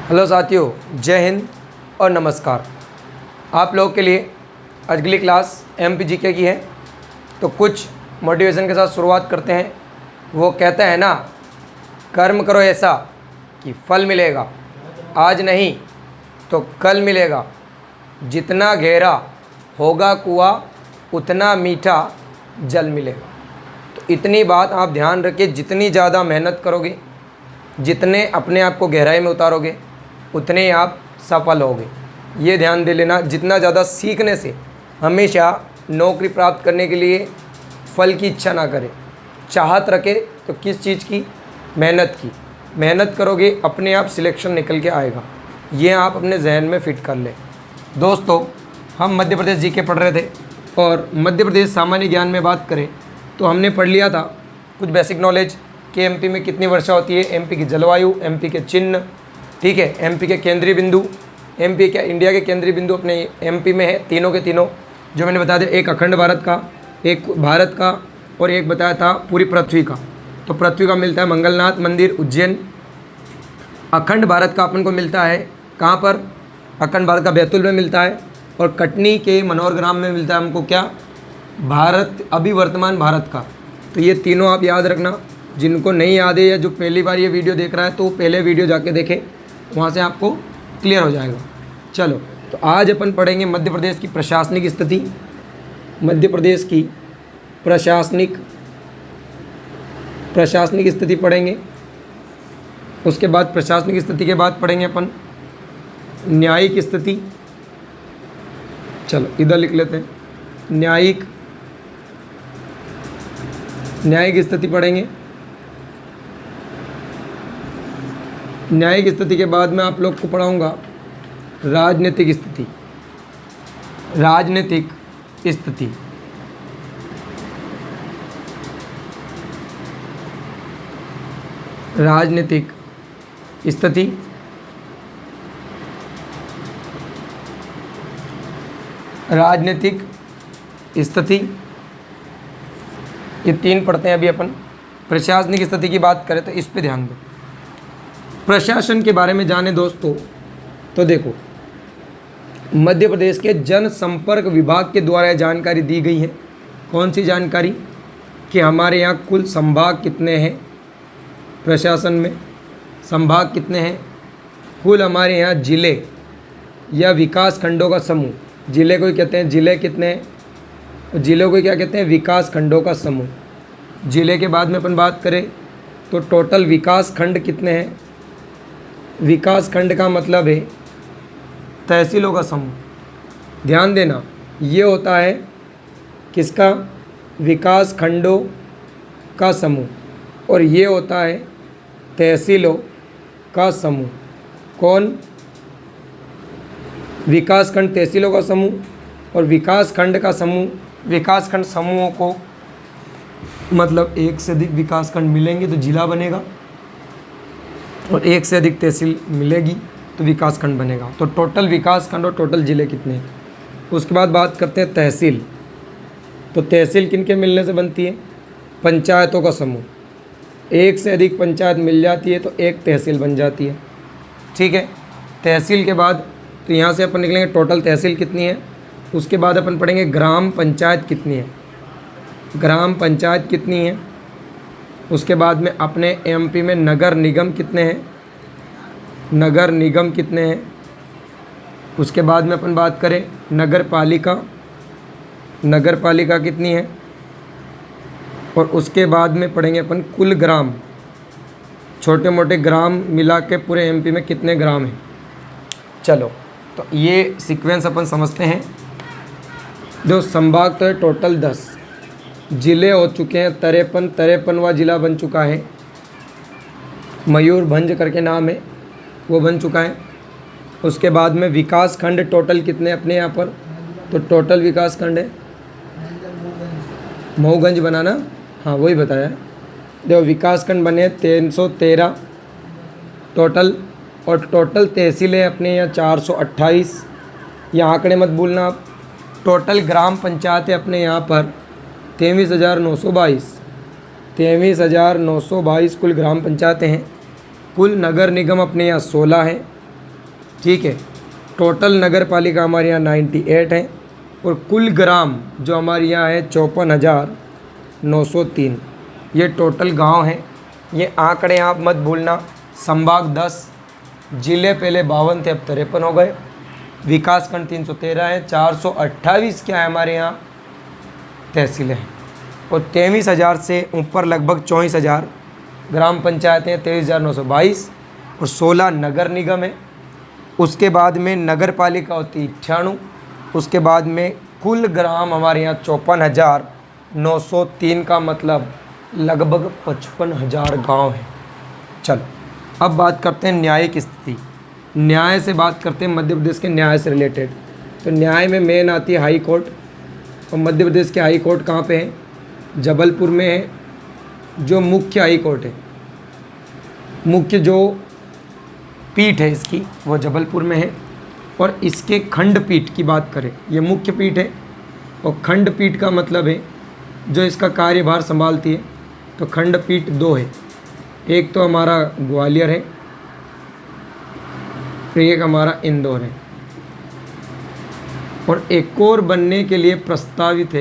Hello साथियों, जय हिंद और नमस्कार। आप लोगों के लिए अगली क्लास MPGK की है, तो कुछ मोटिवेशन के साथ शुरुआत करते हैं। वो कहते हैं ना, कर्म करो ऐसा कि फल मिलेगा, आज नहीं तो कल मिलेगा। जितना गहरा होगा कुआं उतना मीठा जल मिलेगा। तो इतनी बात आप ध्यान रखिए, जितनी ज़्यादा मेहनत करोगे, जितने अपने आप को गहराई में उतारोगे, उतने आप सफल होगे। ये ध्यान दे लेना। जितना ज़्यादा सीखने से हमेशा नौकरी प्राप्त करने के लिए फल की इच्छा ना करें, चाहत रखे तो किस चीज़ की, मेहनत की। मेहनत करोगे अपने आप सिलेक्शन निकल के आएगा। ये आप अपने जहन में फिट कर लें। दोस्तों, हम मध्य प्रदेश जीके पढ़ रहे थे और मध्य प्रदेश सामान्य ज्ञान में बात करें तो हमने पढ़ लिया था कुछ बेसिक नॉलेज कि MP में कितनी वर्षा होती है, MP की जलवायु, MP के चिन्ह, ठीक है, MP के केंद्रीय बिंदु। MP क्या इंडिया के केंद्रीय बिंदु अपने MP में है, तीनों के तीनों जो मैंने बताया था, एक अखंड भारत का, एक भारत का और एक बताया था पूरी पृथ्वी का। तो पृथ्वी का मिलता है मंगलनाथ मंदिर उज्जैन। अखंड भारत का अपन को मिलता है कहाँ पर, अखंड भारत का बैतूल में मिलता है। और कटनी के मनोहर ग्राम में मिलता है हमको क्या, भारत, अभी वर्तमान भारत का। तो ये तीनों आप याद रखना। जिनको नहीं याद है या जो पहली बार ये वीडियो देख रहा है तो पहले वीडियो जाके देखें, वहाँ से आपको क्लियर हो जाएगा। चलो, तो आज अपन पढ़ेंगे मध्य प्रदेश की प्रशासनिक स्थिति, मध्य प्रदेश की प्रशासनिक स्थिति पढ़ेंगे। उसके बाद प्रशासनिक स्थिति के बाद पढ़ेंगे अपन न्यायिक स्थिति। चलो इधर लिख लेते हैं, न्यायिक स्थिति पढ़ेंगे। न्यायिक स्थिति के बाद मैं आप लोग को पढ़ाऊंगा राजनीतिक स्थिति। राजनीतिक स्थिति राजनीतिक स्थिति राजनीतिक स्थिति ये तीन पढ़ते हैं अभी अपन। प्रशासनिक स्थिति की बात करें तो इस पे ध्यान दो। प्रशासन के बारे में जाने दोस्तों, तो देखो, मध्य प्रदेश के जनसंपर्क विभाग के द्वारा जानकारी दी गई है। कौन सी जानकारी, कि हमारे यहाँ कुल संभाग कितने हैं, प्रशासन में संभाग कितने हैं, कुल हमारे यहाँ जिले या विकास खंडों का समूह, जिले को ही कहते हैं, जिले कितने हैं, जिलों को क्या कहते हैं, विकास खंडों का समूह। जिले के बाद में अपन बात करें तो टोटल विकास खंड कितने हैं। विकास खंड का मतलब है तहसीलों का समूह। ध्यान देना, ये होता है किसका, विकास खंडों का समूह, और ये होता है तहसीलों का समूह। कौन, विकास खंड तहसीलों का समूह और विकास खंड का समूह। विकास खंड समूहों को मतलब एक से अधिक विकास खंड मिलेंगे तो जिला बनेगा, और एक से अधिक तहसील मिलेगी तो विकास खंड बनेगा। तो टोटल विकास खंड और टोटल जिले कितने हैं। उसके बाद बात करते हैं तहसील। तो तहसील किन के मिलने से बनती है, पंचायतों का समूह। एक से अधिक पंचायत मिल जाती है तो एक तहसील बन जाती है, ठीक है। तहसील के बाद तो यहाँ से अपन निकलेंगे टोटल तहसील कितनी है। उसके बाद अपन पढ़ेंगे ग्राम पंचायत कितनी है, ग्राम पंचायत कितनी है। उसके बाद में अपने MP में नगर निगम कितने हैं, नगर निगम कितने हैं। उसके बाद में अपन बात करें नगर पालिका, नगर पालिका कितनी है। और उसके बाद में पढ़ेंगे अपन कुल ग्राम, छोटे मोटे ग्राम मिला के पूरे MP में कितने ग्राम हैं। चलो, तो ये सीक्वेंस अपन समझते हैं। जो संभाग तो है टोटल 10, जिले हो चुके हैं 53वां जिला बन चुका है, मयूरभंज करके नाम है, वो बन चुका है। उसके बाद में विकास खंड टोटल कितने अपने यहाँ पर, तो टोटल विकास खंड है मऊगंज बनाना, हाँ वही बताया। देखो विकास खंड बने 313 टोटल, और टोटल तहसीलें अपने यहाँ 428। यहाँ आंकड़े मत भूलना आप। टोटल ग्राम पंचायतें अपने यहाँ पर 23,922, 23,922 कुल ग्राम पंचायतें हैं। कुल नगर निगम अपने यहाँ 16 हैं, ठीक है। टोटल नगर पालिका हमारे यहाँ 98 है और कुल ग्राम जो हमारे यहाँ है 54,903। ये टोटल गांव हैं। ये आंकड़े आप मत भूलना। संभाग 10, जिले पहले 52 थे, अब 53 हो गए। विकासखंड 313 है। 428 क्या है हमारे यहाँ तहसीलें हैं और 23,000 से ऊपर लगभग 24,000 ग्राम पंचायतें हैं। 23,922 और 16 नगर निगम है। उसके बाद में नगर पालिका होती 98। उसके बाद में कुल ग्राम हमारे यहाँ 54,903 का मतलब लगभग 55,000 गांव हैं। चलो अब बात करते हैं न्यायिक स्थिति। न्याय से बात करते हैं मध्य प्रदेश के न्याय से रिलेटेड। तो न्याय में मेन आती है हाई कोर्ट और मध्य प्रदेश के हाई कोर्ट कहाँ पे है? जबलपुर में है। जो मुख्य हाई कोर्ट है, मुख्य जो पीठ है इसकी वो जबलपुर में है। और इसके खंडपीठ की बात करें, ये मुख्य पीठ है और खंडपीठ का मतलब है जो इसका कार्यभार संभालती है। तो खंडपीठ 2 है, एक तो हमारा ग्वालियर है, फिर एक हमारा इंदौर है और एक और बनने के लिए प्रस्तावित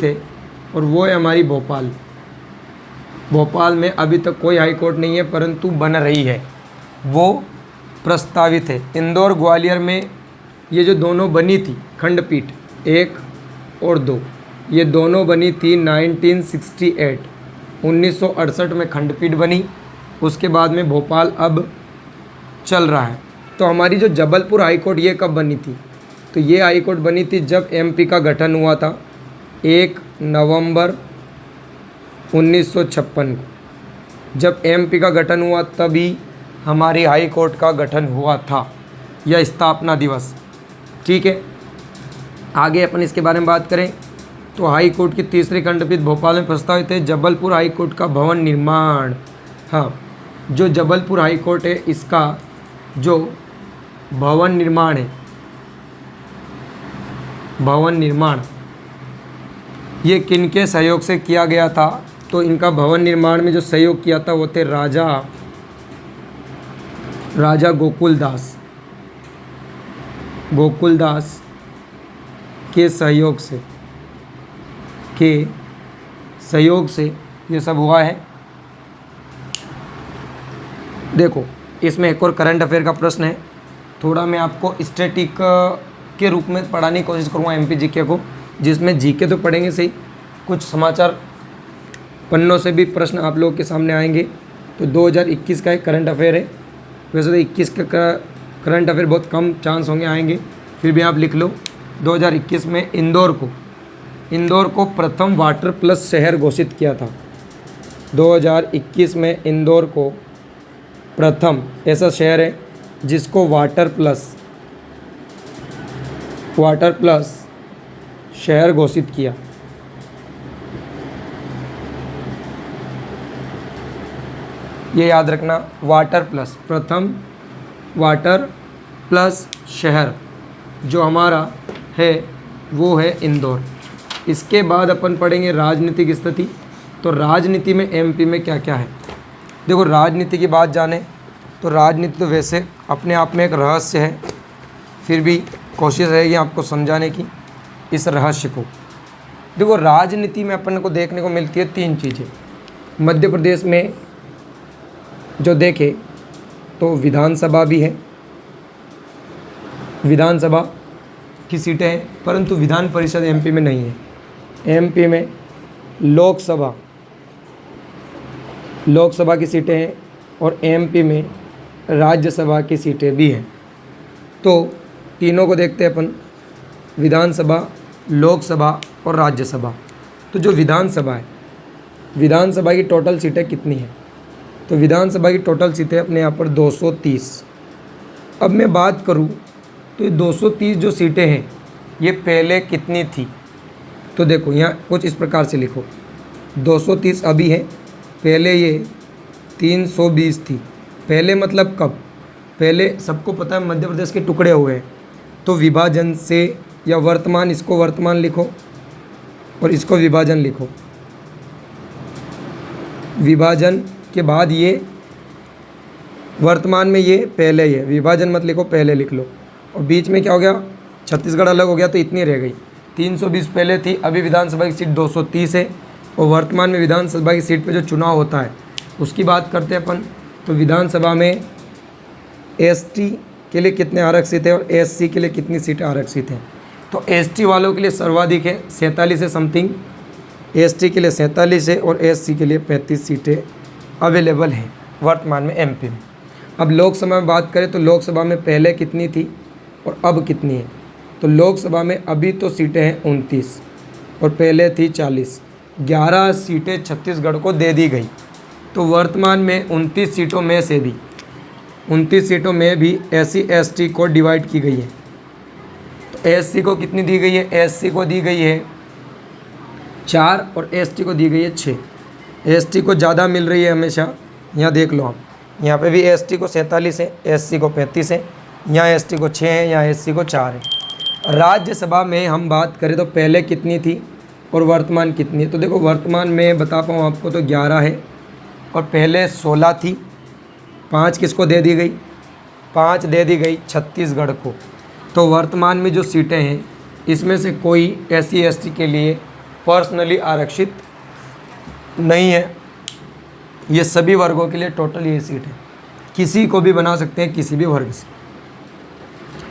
है और वो है हमारी भोपाल। भोपाल में अभी तक कोई हाई कोर्ट नहीं है परंतु बन रही है, वो प्रस्तावित है। इंदौर ग्वालियर में ये जो दोनों बनी थी खंडपीठ 1 और 2, ये दोनों बनी थी 1968, 1968 में खंडपीठ बनी। उसके बाद में भोपाल अब चल रहा है। तो हमारी जो जबलपुर हाई कोर्ट ये कब बनी थी? तो ये हाई कोर्ट बनी थी जब एमपी का गठन हुआ था 1 नवंबर 1956 को। जब एमपी का गठन हुआ तभी हमारी हाई कोर्ट का गठन हुआ था, यह स्थापना दिवस। ठीक है, आगे अपन इसके बारे में बात करें तो हाई कोर्ट की तीसरी खंडपीठ भोपाल में प्रस्तावित है। जबलपुर हाई कोर्ट का भवन निर्माण, हाँ, जो जबलपुर हाई कोर्ट है इसका जो भवन निर्माण है, भवन निर्माण ये किनके सहयोग से किया गया था? तो इनका भवन निर्माण में जो सहयोग किया था वो थे राजा गोकुलदास के सहयोग से ये सब हुआ है। देखो इसमें एक और करंट अफेयर का प्रश्न है, थोड़ा मैं आपको स्टैटिक के रूप में पढ़ाने की कोशिश करूँगा एमपी जीके को, जिसमें जीके तो पढ़ेंगे सही, कुछ समाचार पन्नों से भी प्रश्न आप लोगों के सामने आएंगे। तो 2021 का एक करंट अफेयर है। वैसे तो 21 का करंट अफेयर बहुत कम चांस होंगे आएंगे, फिर भी आप लिख लो। 2021 में इंदौर को प्रथम वाटर प्लस शहर घोषित किया था। 2021 में इंदौर को प्रथम ऐसा शहर है जिसको वाटर प्लस शहर घोषित किया। ये याद रखना, प्रथम वाटर प्लस शहर जो हमारा है वो है इंदौर। इसके बाद अपन पढ़ेंगे राजनीतिक स्थिति। तो राजनीति में एमपी में क्या क्या है? देखो राजनीति की बात जाने तो राजनीति तो वैसे अपने आप में एक रहस्य है, फिर भी कोशिश रहेगी आपको समझाने की इस रहस्य को। देखो राजनीति में अपन को देखने को मिलती है 3 चीज़ें। मध्य प्रदेश में जो देखे तो विधानसभा भी है, विधानसभा की सीटें हैं, परंतु विधान परिषद एमपी में नहीं है। एमपी में लोकसभा की सीटें हैं और एमपी में राज्यसभा की सीटें भी हैं। तो तीनों को देखते हैं अपन, विधानसभा, लोकसभा और राज्यसभा। तो जो विधानसभा है, विधानसभा की टोटल सीटें कितनी हैं? तो विधानसभा की टोटल सीटें अपने यहाँ पर 230। अब मैं बात करूँ तो ये 230 जो सीटें हैं ये पहले कितनी थी? तो देखो यहाँ कुछ इस प्रकार से लिखो, 230 अभी है, पहले ये 320 थी। पहले मतलब कब? पहले सबको पता है मध्य प्रदेश के टुकड़े हुए हैं, तो विभाजन से या वर्तमान, इसको वर्तमान लिखो और इसको विभाजन लिखो। विभाजन के बाद ये वर्तमान में ये पहले ही है, विभाजन मत लिखो, पहले लिख लो। और बीच में क्या हो गया, छत्तीसगढ़ अलग हो गया तो इतनी रह गई। 320 पहले थी, अभी विधानसभा की सीट 230 है। और वर्तमान में विधानसभा की सीट पे जो चुनाव होता है उसकी बात करते हैं अपन। तो विधानसभा में एसटी के लिए कितने आरक्षित है और एससी के लिए कितनी सीटें आरक्षित हैं। तो एसटी वालों के लिए सर्वाधिक है, 47 है समथिंग, एसटी के लिए 47 है और एससी के लिए 35 सीटें अवेलेबल हैं वर्तमान में एमपी में। अब लोकसभा में बात करें तो लोकसभा में पहले कितनी थी और अब कितनी है। तो लोकसभा में अभी तो सीटें हैं 29 और पहले थी 40। 11 सीटें छत्तीसगढ़ को दे दी गई। तो वर्तमान में 29 सीटों में से भी 29 सीटों में भी एससी एसटी को डिवाइड की गई है। तो एससी को कितनी दी गई है, एससी को दी गई है 4 और एसटी को दी गई है 6। एसटी को ज़्यादा मिल रही है हमेशा, यहाँ देख लो आप, यहाँ पे भी एसटी को 47 है, एससी को 35 है, यहाँ एसटी को 6 है, यहाँ एससी को 4 है। राज्यसभा में हम बात करें तो पहले कितनी थी और वर्तमान कितनी है। तो देखो वर्तमान में बता पाऊँ आपको तो 11 है और पहले 16 थी। 5 किसको दे दी गई, 5 दे दी गई छत्तीसगढ़ को। तो वर्तमान में जो सीटें हैं इसमें से कोई एससी एसटी के लिए पर्सनली आरक्षित नहीं है, ये सभी वर्गों के लिए टोटल ये सीट है, किसी को भी बना सकते हैं किसी भी वर्ग से।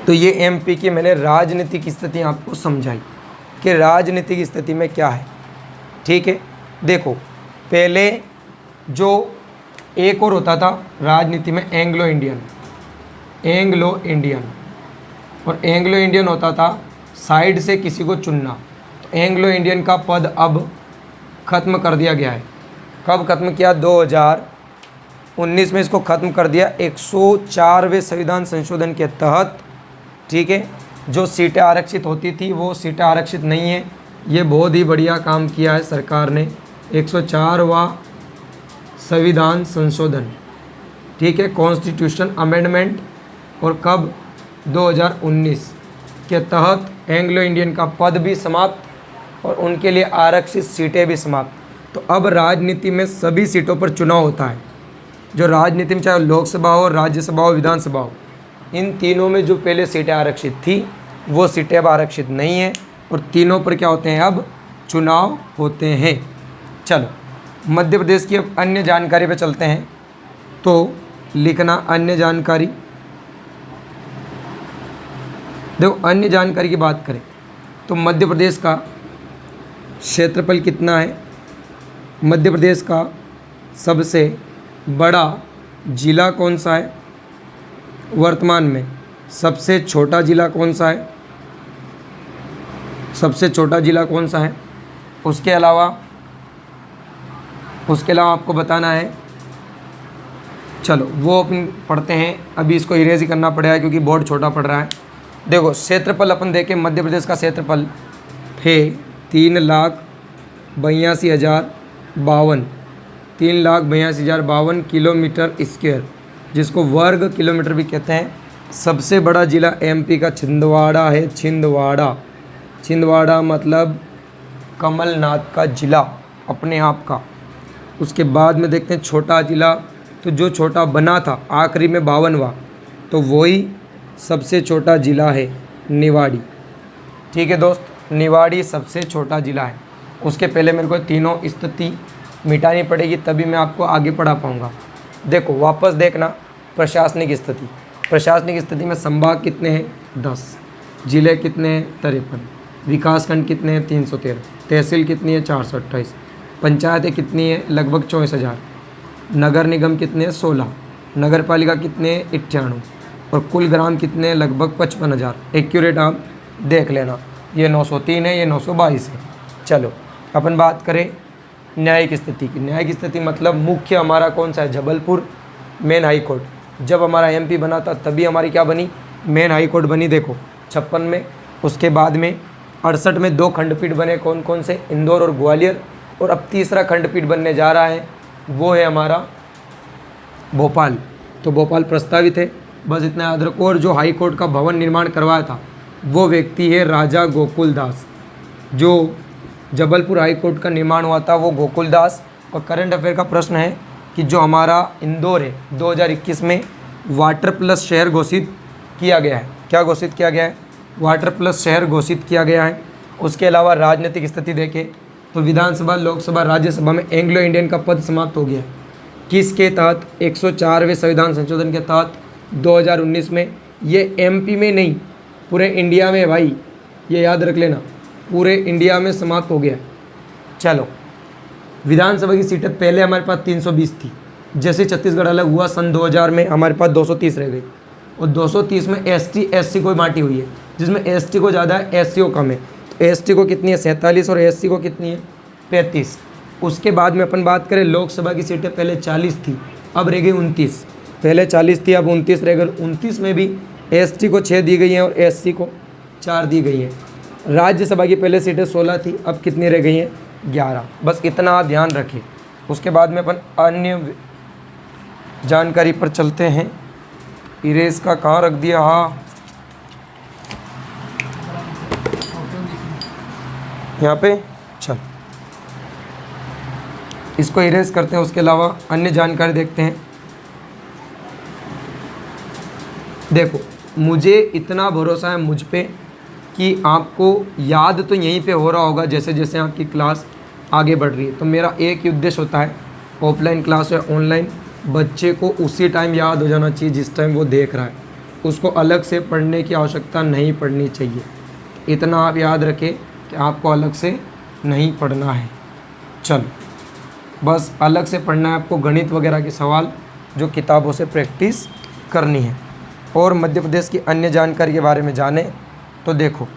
तो ये एमपी की मैंने राजनीतिक स्थिति आपको समझाई कि राजनीतिक स्थिति में क्या है। ठीक है, देखो पहले जो एक और होता था राजनीति में एंग्लो इंडियन, और एंग्लो इंडियन होता था साइड से किसी को चुनना। तो एंग्लो इंडियन का पद अब ख़त्म कर दिया गया है। कब ख़त्म किया, 2019 में इसको ख़त्म कर दिया 104वें संविधान संशोधन के तहत। ठीक है, जो सीटें आरक्षित होती थी वो सीटें आरक्षित नहीं है। ये बहुत ही बढ़िया काम किया है सरकार ने, 104वां संविधान संशोधन। ठीक है, कॉन्स्टिट्यूशन अमेंडमेंट, और कब 2019 के तहत एंग्लो इंडियन का पद भी समाप्त और उनके लिए आरक्षित सीटें भी समाप्त। तो अब राजनीति में सभी सीटों पर चुनाव होता है। जो राजनीति में चाहे लोकसभा हो, राज्यसभा हो, विधानसभा हो, इन तीनों में जो पहले सीटें आरक्षित थी वो सीटें अब आरक्षित नहीं हैं और तीनों पर क्या होते हैं, अब चुनाव होते हैं। चलो मध्य प्रदेश की अब अन्य जानकारी पे चलते हैं। तो लिखना अन्य जानकारी। देखो अन्य जानकारी की बात करें तो मध्य प्रदेश का क्षेत्रफल कितना है, मध्य प्रदेश का सबसे बड़ा जिला कौन सा है, वर्तमान में सबसे छोटा जिला कौन सा है, सबसे छोटा जिला कौन सा है, उसके अलावा आपको बताना है। चलो वो अपन पढ़ते हैं, अभी इसको इरेज ही करना पड़ेगा क्योंकि बोर्ड छोटा पड़ रहा है। देखो क्षेत्रफल अपन देखें, मध्य प्रदेश का क्षेत्रफल है 3,82,052 किलोमीटर स्क्वायर, जिसको वर्ग किलोमीटर भी कहते हैं। सबसे बड़ा जिला एमपी का छिंदवाड़ा है, छिंदवाड़ा मतलब कमलनाथ का जिला अपने आप का। उसके बाद में देखते हैं छोटा जिला, तो जो छोटा बना था आखिरी में 52वां, तो वही सबसे छोटा जिला है निवाड़ी। ठीक है दोस्त, निवाड़ी सबसे छोटा जिला है। उसके पहले मेरे को तीनों स्थिति मिटानी पड़ेगी तभी मैं आपको आगे पढ़ा पाऊँगा। देखो वापस देखना, प्रशासनिक स्थिति, प्रशासनिक स्थिति में संभाग कितने हैं 10, जिले कितने हैं 53, विकासखंड कितने हैं 313, तहसील कितनी है 428, पंचायतें कितनी है लगभग 24,000, नगर निगम कितने हैं 16, नगर पालिका कितने हैं 98 और कुल ग्राम कितने हैं लगभग 55,000। एक्यूरेट आप देख लेना, ये 903 है, ये 922 है। चलो अपन बात करें न्यायिक स्थिति की। न्यायिक स्थिति मतलब मुख्य हमारा कौन सा है, जबलपुर मेन हाई कोर्ट। जब हमारा एमपी बना था तभी हमारी क्या बनी, मेन हाई कोर्ट बनी। देखो 56 में, उसके बाद में 68 में 2 खंडपीठ बने, कौन कौन से, इंदौर और ग्वालियर। और अब तीसरा खंडपीठ बनने जा रहा है, वो है हमारा भोपाल। तो भोपाल प्रस्तावित है, बस इतना याद रखो। और जो हाई कोर्ट का भवन निर्माण करवाया था वो व्यक्ति है राजा गोकुल दास। जो जबलपुर हाई कोर्ट का निर्माण हुआ था वो गोकुल दास। और करंट अफेयर का प्रश्न है कि जो हमारा इंदौर है 2021 में वाटर प्लस शहर घोषित किया गया है। क्या घोषित किया गया है? वाटर प्लस शहर घोषित किया गया है। उसके अलावा राजनीतिक स्थिति देखें तो विधानसभा, लोकसभा, राज्यसभा में एंग्लो इंडियन का पद समाप्त हो गया है। किसके तहत? 104वें संविधान संशोधन के तहत 2019 में। ये एमपी में नहीं, पूरे इंडिया में भाई, ये याद रख लेना, पूरे इंडिया में समाप्त हो गया। चलो, विधानसभा की सीटें पहले हमारे पास 320 थी। जैसे छत्तीसगढ़ अलग हुआ सन 2000 में हमारे पास 230 रह गई, और 230 में एसटी एससी को बांटी हुई है, जिसमें एसटी को ज़्यादा है, एससी को कम है। तो एसटी को कितनी है? 47, और एससी को कितनी है? 35। उसके बाद में अपन बात करें लोकसभा की सीटें, पहले 40 थी, अब रह गई 29। पहले 40 थी, अब 29 रह गई। 29 में भी एसटी को 6 दी गई हैं और एससी को 4 दी गई हैं। राज्यसभा की पहले सीटें 16 थी, अब कितनी रह गई हैं? 11। बस इतना आप ध्यान रखें। उसके बाद में अपन अन्य जानकारी पर चलते हैं। इरेज का कहाँ रख दिया? हाँ, यहाँ पे। चल, इसको इरेज करते हैं। उसके अलावा अन्य जानकारी देखते हैं। देखो, मुझे इतना भरोसा है मुझ पे कि आपको याद तो यहीं पे हो रहा होगा जैसे जैसे आपकी क्लास आगे बढ़ रही है। तो मेरा एक ही उद्देश्य होता है, ऑफलाइन क्लास या ऑनलाइन, बच्चे को उसी टाइम याद हो जाना चाहिए जिस टाइम वो देख रहा है। उसको अलग से पढ़ने की आवश्यकता नहीं पड़नी चाहिए। इतना आप याद रखें कि आपको अलग से नहीं पढ़ना है। चलो, बस अलग से पढ़ना है आपको गणित वगैरह के सवाल जो किताबों से प्रैक्टिस करनी है। और मध्य प्रदेश की अन्य जानकारी के बारे में जाने तो देखो,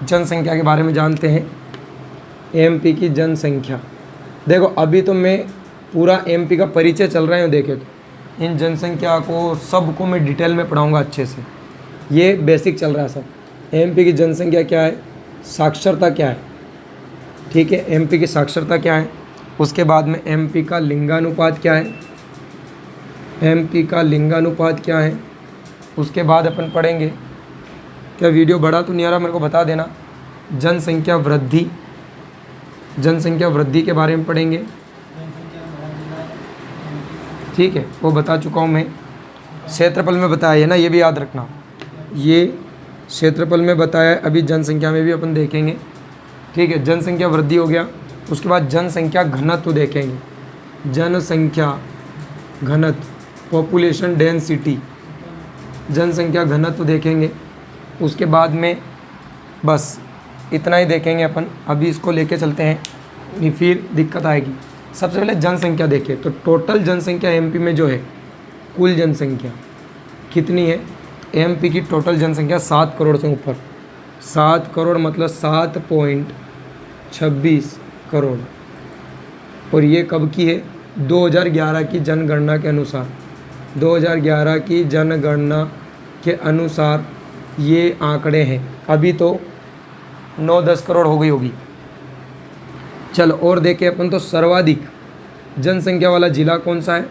जनसंख्या के बारे में जानते हैं। एमपी की जनसंख्या, देखो अभी तो मैं पूरा एमपी का परिचय चल रहा है, देखे तो इन जनसंख्या को सबको मैं डिटेल में पढ़ाऊँगा अच्छे से। ये बेसिक चल रहा है सब। एमपी की जनसंख्या क्या है, साक्षरता क्या है, ठीक है, एमपी की साक्षरता क्या है। उसके बाद में एमपी का लिंगानुपात क्या है, एमपी का लिंगानुपात क्या है। उसके बाद अपन पढ़ेंगे, क्या वीडियो बड़ा तो नहीं आ रहा, मेरे को बता देना। जनसंख्या वृद्धि, जनसंख्या वृद्धि के बारे में पढ़ेंगे, ठीक है, वो बता चुका हूँ मैं। क्षेत्रफल में बताया है ना, ये भी याद रखना, ये क्षेत्रफल में बताया है। अभी जनसंख्या में भी अपन देखेंगे, ठीक है। जनसंख्या वृद्धि हो गया। उसके बाद जनसंख्या घनत्व देखेंगे, जनसंख्या घनत्व, पॉपुलेशन डेंसिटी, जनसंख्या घनत्व देखेंगे। उसके बाद में बस इतना ही देखेंगे अपन। अभी इसको लेके चलते हैं, नहीं फिर दिक्कत आएगी। सबसे पहले जनसंख्या देखें तो टोटल जनसंख्या एमपी में जो है, कुल जनसंख्या कितनी है? एमपी की टोटल जनसंख्या 7 करोड़ से ऊपर, 7 करोड़ मतलब 7.26 करोड़। और ये कब की है? 2011 की जनगणना के अनुसार, 2011 की जनगणना के अनुसार ये आंकड़े हैं। अभी तो 9-10 करोड़ हो गई होगी। चलो और देखें अपन तो सर्वाधिक जनसंख्या वाला जिला कौन सा है,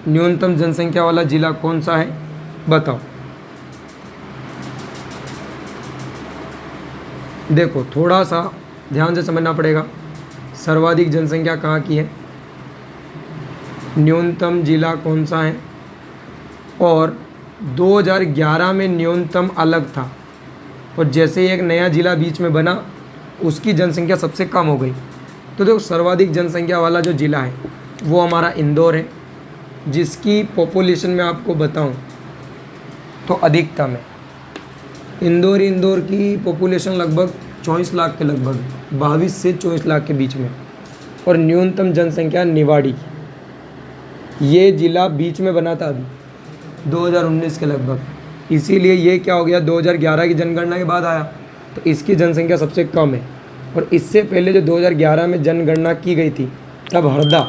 न्यूनतम जनसंख्या वाला जिला कौन सा है, बताओ। देखो थोड़ा सा ध्यान से समझना पड़ेगा, सर्वाधिक जनसंख्या कहाँ की है, न्यूनतम जिला कौन सा है। और 2011 में न्यूनतम अलग था, और जैसे ही एक नया जिला बीच में बना उसकी जनसंख्या सबसे कम हो गई। तो देखो सर्वाधिक जनसंख्या वाला जो ज़िला है वो हमारा इंदौर है, जिसकी पॉपुलेशन में आपको बताऊं तो अधिकतम है। इंदौर की पॉपुलेशन लगभग 24 लाख के लगभग, 22 से 24 लाख के बीच में। और न्यूनतम जनसंख्या निवाड़ी, ये ज़िला बीच में बना था अभी 2019 के लगभग, इसीलिए ये क्या हो गया 2011 की जनगणना के बाद आया, तो इसकी जनसंख्या सबसे कम है। और इससे पहले जो 2011 में जनगणना की गई थी तब हरदा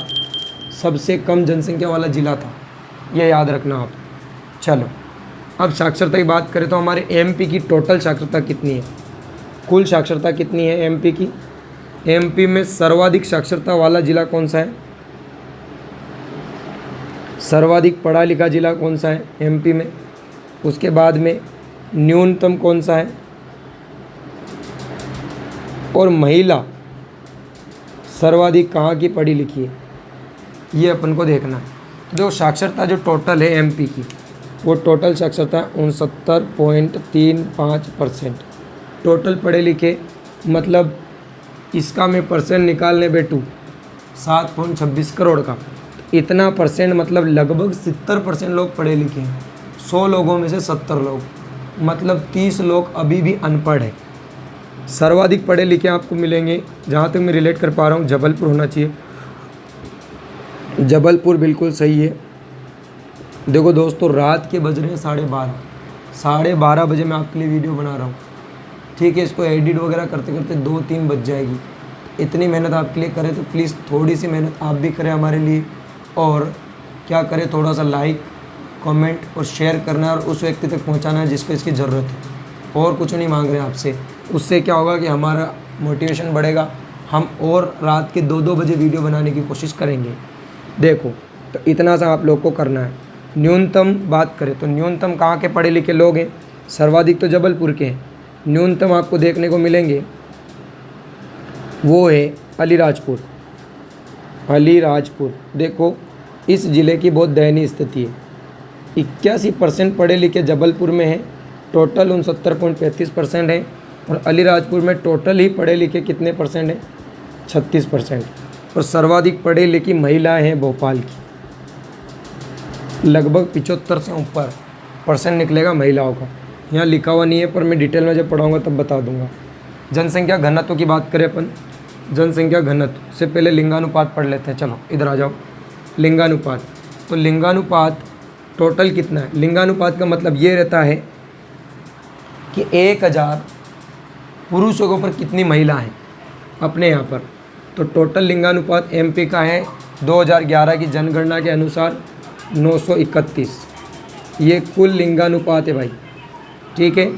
सबसे कम जनसंख्या वाला ज़िला था, ये याद रखना आप। चलो अब साक्षरता की बात करें तो हमारे एमपी की टोटल साक्षरता कितनी है, कुल साक्षरता कितनी है एमपी की। एमपी में सर्वाधिक साक्षरता वाला ज़िला कौन सा है, सर्वाधिक पढ़ा लिखा ज़िला कौन सा है एमपी में। उसके बाद में न्यूनतम कौन सा है, और महिला सर्वाधिक कहाँ की पढ़ी लिखी है, ये अपन को देखना है। तो देखो साक्षरता जो टोटल है एमपी की, वो टोटल साक्षरता 69.35%। टोटल पढ़े लिखे मतलब इसका मैं परसेंट निकालने बैठूँ 7.26 करोड़ का, इतना परसेंट मतलब लगभग 70% लोग पढ़े लिखे हैं। 100 लोगों में से 70 लोग, मतलब 30 लोग अभी भी अनपढ़ हैं। सर्वाधिक पढ़े लिखे आपको मिलेंगे, जहाँ तक मैं रिलेट कर पा रहा हूँ, जबलपुर होना चाहिए। जबलपुर बिल्कुल सही है। देखो दोस्तों, रात के बज रहे हैं 12:30 बजे मैं आपके लिए वीडियो बना रहा हूँ, ठीक है। इसको एडिट वगैरह करते करते 2-3 बज जाएगी। इतनी मेहनत आपके लिए करें तो प्लीज़ थोड़ी सी मेहनत आप भी करें हमारे लिए, और क्या करें, थोड़ा सा लाइक, कमेंट और शेयर करना है और उस व्यक्ति तक पहुंचाना है जिसको इसकी ज़रूरत है। और कुछ नहीं मांग रहे हैं आपसे। उससे क्या होगा कि हमारा मोटिवेशन बढ़ेगा, हम और रात के 2-2 बजे वीडियो बनाने की कोशिश करेंगे। देखो, तो इतना सा आप लोग को करना है। न्यूनतम बात करें तो न्यूनतम कहाँ के पढ़े लिखे लोग हैं? सर्वाधिक तो जबलपुर के हैं। न्यूनतम आपको देखने को मिलेंगे वो है अलीराजपुर। देखो, इस ज़िले की बहुत दयनीय स्थिति है। 81% पढ़े लिखे जबलपुर में हैं, टोटल 69.35% है। और अलीराजपुर में टोटल ही पढ़े लिखे कितने परसेंट हैं? 36%। और सर्वाधिक पढ़े लिखी महिलाएं हैं भोपाल की, लगभग 75 से ऊपर परसेंट निकलेगा महिलाओं का। यहाँ लिखा हुआ नहीं है, पर मैं डिटेल में जब पढ़ाऊँगा तब बता दूँगा। जनसंख्या घनत्व की बात करें अपन, जनसंख्या घनत्व से पहले लिंगानुपात पढ़ लेते हैं। चलो इधर आ जाओ। लिंगानुपात, तो लिंगानुपात टोटल कितना है? लिंगानुपात का मतलब ये रहता है कि 1000 पुरुषों के ऊपर कितनी महिला हैं अपने यहाँ पर। तो टोटल लिंगानुपात एमपी का है 2011 की जनगणना के अनुसार 931। ये कुल लिंगानुपात है भाई, ठीक है,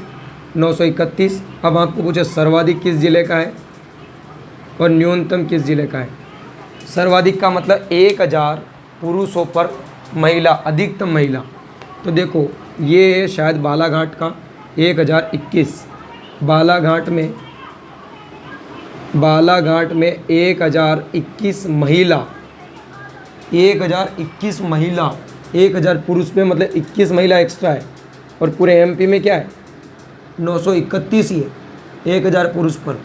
931। अब आपको पूछे सर्वाधिक किस ज़िले का है और न्यूनतम किस ज़िले का है? सर्वाधिक का मतलब 1000 पुरुषों पर महिला, अधिकतम महिला। तो देखो, ये है शायद बालाघाट का 1021। बालाघाट में 1021 महिला, 1021 महिला, 1000 पुरुष पे मतलब 21 महिला एक्स्ट्रा है। और पूरे एमपी में क्या है? 931 ही है 1000 पुरुष पर।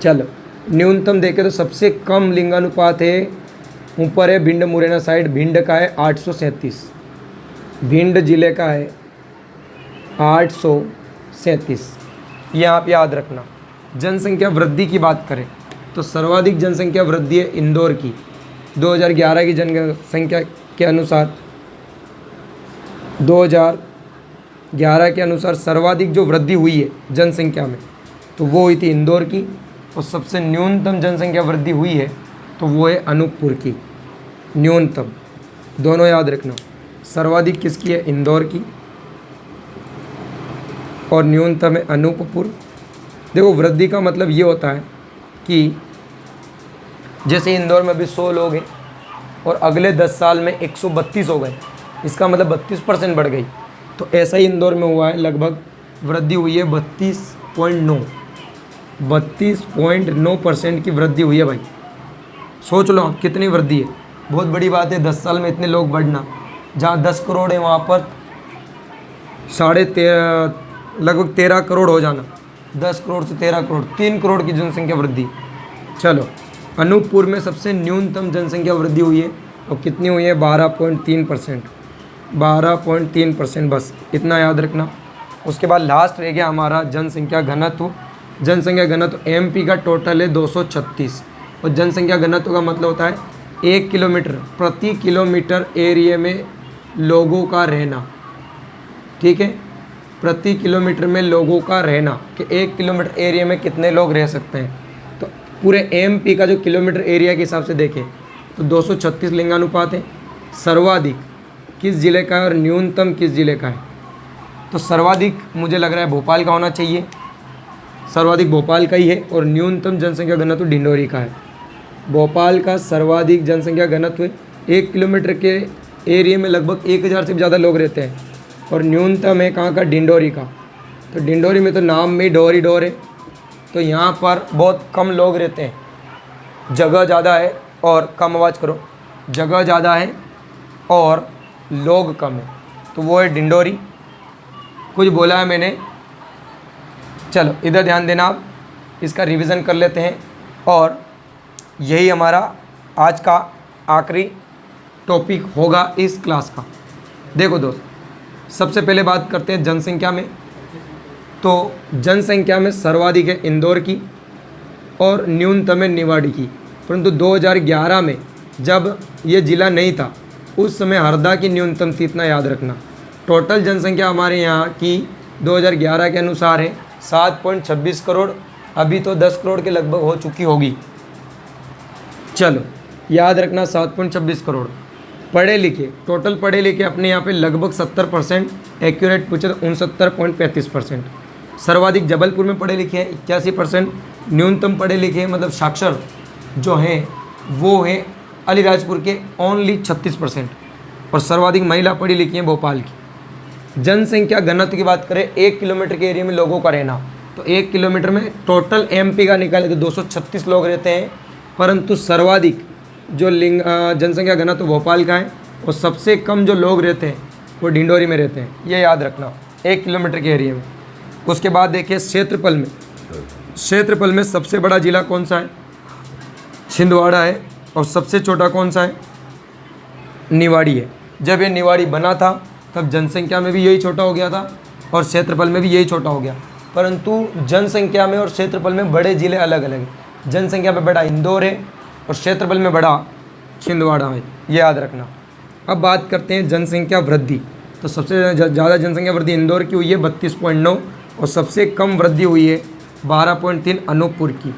चलो न्यूनतम देखें तो सबसे कम लिंगानुपात है, ऊपर है भिंड मुरैना साइड। भिंड का है 837, भिंड जिले का है 837। ये आप याद रखना। जनसंख्या वृद्धि की बात करें तो सर्वाधिक जनसंख्या वृद्धि है इंदौर की। 2011 की जनसंख्या के अनुसार, 2011 के अनुसार सर्वाधिक जो वृद्धि हुई है जनसंख्या में, तो वो हुई थी इंदौर की। और सबसे न्यूनतम जनसंख्या वृद्धि हुई है तो वो है अनूपपुर की। न्यूनतम, दोनों याद रखना। सर्वाधिक किसकी है? इंदौर की, और न्यूनतम है अनूपपुर। देखो, वृद्धि का मतलब ये होता है कि जैसे इंदौर में अभी 100 लोग हैं और अगले 10 साल में 132 हो गए, इसका मतलब 32% बढ़ गई। तो ऐसा ही इंदौर में हुआ है, लगभग वृद्धि हुई है 32.9% की वृद्धि हुई है भाई। सोच लो आप कितनी वृद्धि है, बहुत बड़ी बात है 10 साल में इतने लोग बढ़ना। जहाँ 10 करोड़ है वहाँ पर लगभग 13 करोड़ हो जाना। 10 करोड़ से 13 करोड़, 3 करोड़ की जनसंख्या वृद्धि। चलो, अनूपपुर में सबसे न्यूनतम जनसंख्या वृद्धि हुई है, और कितनी हुई है? 12.3%। 12.3%, बस इतना याद रखना। उसके बाद लास्ट रह गया हमारा जनसंख्या घनत्व। जनसंख्या घनत्व एमपी का टोटल है 236। और जनसंख्या घनत्व का मतलब होता है 1 किलोमीटर प्रति किलोमीटर एरिया में लोगों का रहना, ठीक है, प्रति किलोमीटर में लोगों का रहना, कि 1 किलोमीटर एरिया में कितने लोग रह सकते हैं। तो पूरे एमपी का जो किलोमीटर एरिया के हिसाब से देखें तो 236 लिंगानुपात है। सर्वाधिक किस ज़िले का है और न्यूनतम किस ज़िले का है? तो सर्वाधिक मुझे लग रहा है भोपाल का होना चाहिए, सर्वाधिक भोपाल का ही है। और न्यूनतम जनसंख्या घनत्व डिंडोरी का है। भोपाल का सर्वाधिक जनसंख्या घनत्व 1 किलोमीटर के एरिया में लगभग 1000 से ज़्यादा लोग रहते हैं। और न्यूनतम है कहाँ का? डिंडोरी का। तो डिंडोरी में तो नाम में डोर है, तो यहाँ पर बहुत कम लोग रहते हैं, जगह ज़्यादा है और कम आवाज़ करो, जगह ज़्यादा है और लोग कम है, तो वो है डिंडोरी। कुछ बोला है मैंने, चलो इधर ध्यान देना, आप इसका रिवीजन कर लेते हैं और यही हमारा आज का आखिरी टॉपिक होगा इस क्लास का। देखो दोस्त, सबसे पहले बात करते हैं जनसंख्या में। तो जनसंख्या में सर्वाधिक है इंदौर की और न्यूनतम है निवाड़ी की, परंतु 2011 में जब ये ज़िला नहीं था उस समय हरदा की न्यूनतम थी, इतना याद रखना। टोटल जनसंख्या हमारे यहाँ की 2011 के अनुसार है 7.26 करोड़, अभी तो 10 करोड़ के लगभग हो चुकी होगी। चलो याद रखना 7.26 करोड़। पढ़े लिखे, टोटल पढ़े लिखे अपने यहाँ पे लगभग 70%, एक्यूरेट पूछे तो 69.35%। सर्वाधिक जबलपुर में पढ़े लिखे हैं 81%, न्यूनतम पढ़े लिखे मतलब साक्षर जो हैं वो है अलीराजपुर के ओनली 36%, और सर्वाधिक महिला पढ़ी लिखी हैं भोपाल की। जनसंख्या घनत्व की बात करें, 1 किलोमीटर के एरिया में लोगों का रहना, तो 1 किलोमीटर में टोटल एमपी का निकाले तो 236 लोग रहते हैं, परंतु सर्वाधिक जो जनसंख्या घनत्व भोपाल का है और सबसे कम जो लोग रहते हैं वो डिंडोरी में रहते हैं, ये याद रखना 1 किलोमीटर के एरिया में। उसके बाद देखिए क्षेत्रफल में, क्षेत्रफल में सबसे बड़ा ज़िला कौन सा है? छिंदवाड़ा है, और सबसे छोटा कौन सा है? निवाड़ी है। जब ये निवाड़ी बना था तब जनसंख्या में भी यही छोटा हो गया था और क्षेत्रफल में भी यही छोटा हो गया, परंतु जनसंख्या में और क्षेत्रफल में बड़े ज़िले अलग अलग हैं। जनसंख्या में बड़ा इंदौर है और क्षेत्रफल में बड़ा छिंदवाड़ा है, ये याद रखना। अब बात करते हैं जनसंख्या वृद्धि। तो सबसे ज़्यादा जनसंख्या वृद्धि इंदौर की हुई है 32.9, और सबसे कम वृद्धि हुई है 12.3 अनूपपुर की।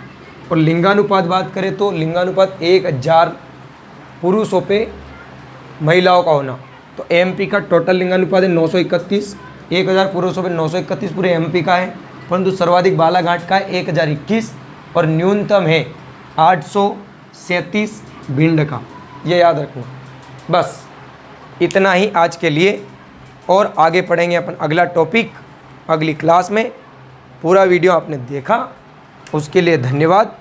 और लिंगानुपात बात करें तो लिंगानुपात 1000 पुरुषों पे महिलाओं का होना, तो एमपी का टोटल लिंगानुपात है 931, 1000 पुरुषों पे 931 पूरे एमपी का है, परंतु सर्वाधिक बालाघाट का है 1021 और न्यूनतम है 837 भिंड का, ये याद रखना। बस इतना ही आज के लिए, और आगे पढ़ेंगे अपन अगला टॉपिक अगली क्लास में। पूरा वीडियो आपने देखा उसके लिए धन्यवाद।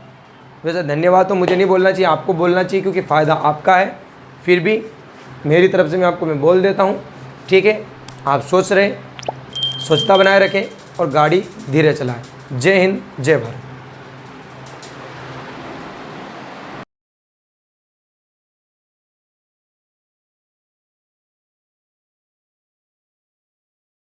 वैसे धन्यवाद तो मुझे नहीं बोलना चाहिए, आपको बोलना चाहिए, क्योंकि फ़ायदा आपका है। फिर भी मेरी तरफ से मैं बोल देता हूँ, ठीक है। आप सोच रहे, स्वच्छता बनाए रखें और गाड़ी धीरे चलाएं। जय हिंद, जय भारत।